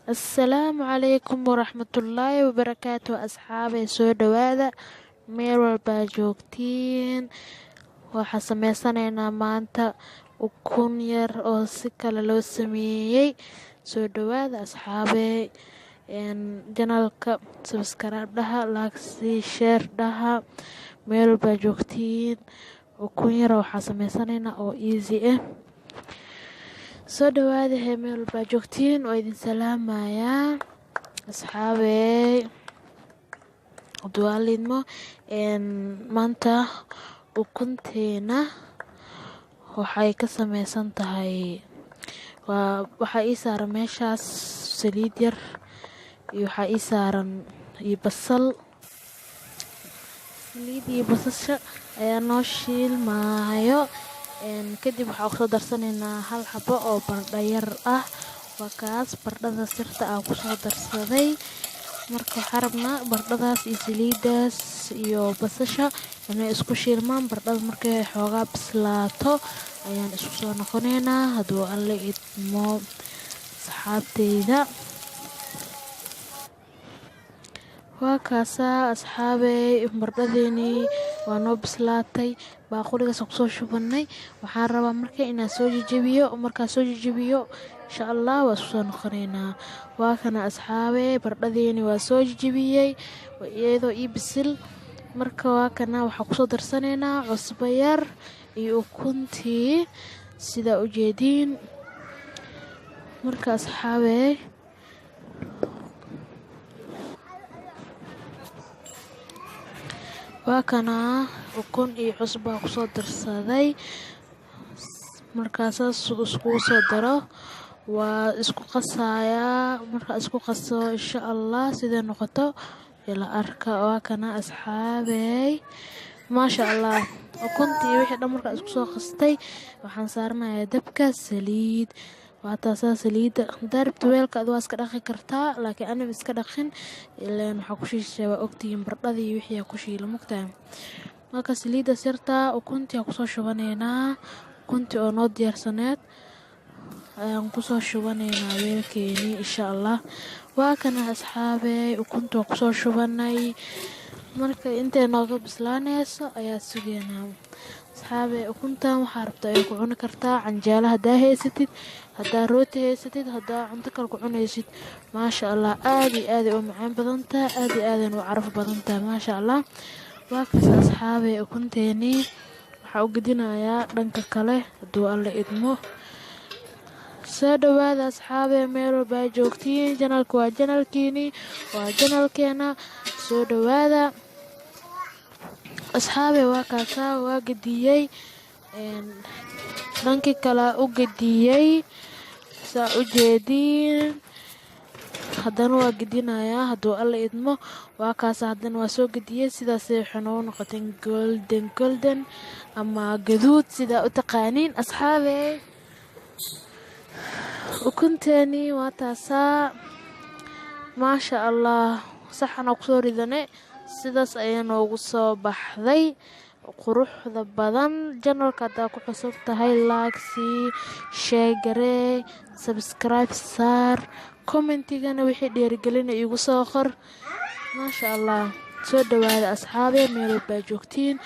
Assalaamu calaykum waraxmatullaahi wabarakaatu asxaabay soo dhawaada meel walbaa joogtiin. Waxaa sameysanaynaa maanta ukun yar oo si kale loo sameeyey. Soo dhawaada asxaabay janalka subscribe dhaha, like share dhaha, meel walbaa joogtiin. Ukun yar waxaa sameysanaynaa oo easy ah. soo dhawaada meel walbaa joogtiin, oo idin salaamayaa asxaabey duwaalidmo. Maanta ukunteena waxay ka sameysan tahay waxaa ii saaran meeshaas saliid yar iyo waxaa ii saaran iyo basal. Saliid iyo basasha ayaa noo shiilmaayo. Kadib waxaa kusoo darsanaynaa hal xabo oo bardha yar ah. Waa kaas bardhada sirta aan kusoo darsaday. Marka waxaa rabnaa bardhadaas iyo saliidaas iyo basasha inay isku shiilmaan. Bardhada markay xoogaa bislaato ayaan isku soo noqonaynaa hadduu alle idmo asxaabteyda. waa kaasaa asxaabey bardhadeeni waa noo bislaatay. baaquligaas kusoo shubanay. waxaan rabaa marka inaan soo jajabiyo. Markaan soo jajabiyo insha Allah waa isku soo noqonaynaa. waa kana asxaabey bardhadeeni waa soo jajabiyey iyadoo ii bisil. marka waa kana waxaa kusoo darsanaynaa cusbo yar iyo ukuntii sida u jeediin. marka asxaabey waa kana ukun iyo cusbo kusoo darsaday. markaasaas iskugu soo daro waa isku qasayaa. marka isku qaso insha Allah sida noqoto ila arka. waa kana asxaabey maasha Allah ukuntii wixii dhan marka isku soo qastay waxaan saaranayaa dabka saliid. waa taasaa saliida darabta weelka aad waa iska dhaqi kartaa, laakiin anima iska dhaqin ileen waxaa ku shiishay waa ogtihiin bardhadii wixii ku shiila mugtaa. marka saliida sirta ukuntii kusoo shubanaynaa. ukuntii oo noo diyaarsaneed ayaan kusoo shubanaynaa weelkeeni insha Allah. waa kana asxaabey ukuntii kusoo shubanay. marka intay nooga bislaanayso ayaa sugeynaa. asxaabey ukuntan waxaa rabtaa ay ku cuni kartaa canjeelo haddaa haysatid, haddaa rooti haysatid, haddaa cunto kale ku cunaysid. maasha Allah aad iyo aad u macaan badan tahay, aad iyo aad u caraf badan tahay maasha Allah. waa kaas asxaabey ukunteeni waxaa u gedinayaa dhanka kale hadduu alle idmo. soo dhawaada asxaabey meel walbaa joogtiin. janalka waa janalkiini, waa janalkeena. soo dhawaada asxaabey waa kaasaa waa gediyey dhankii kale u gediyey saa u jeediin. haddana waa gedinayaa hadduu alle idmo. waa kaas haddana waa soo gediyey. sidaas waxay noogu noqotay golden ama gaduud sidaa u taqaaniin asxaabey. ukunteeni waa taasaa maasha Allah saxana kusoo ridane. sidaas ayaa noogu soo baxday quruxda badan. janalka haddaa ku cusub tahay like share garee, subscribe saar, commentigana wixii dhiirigelina igu soo qor maasha Allah. soo dhawaada asxaabey meel walbaa joogtiin.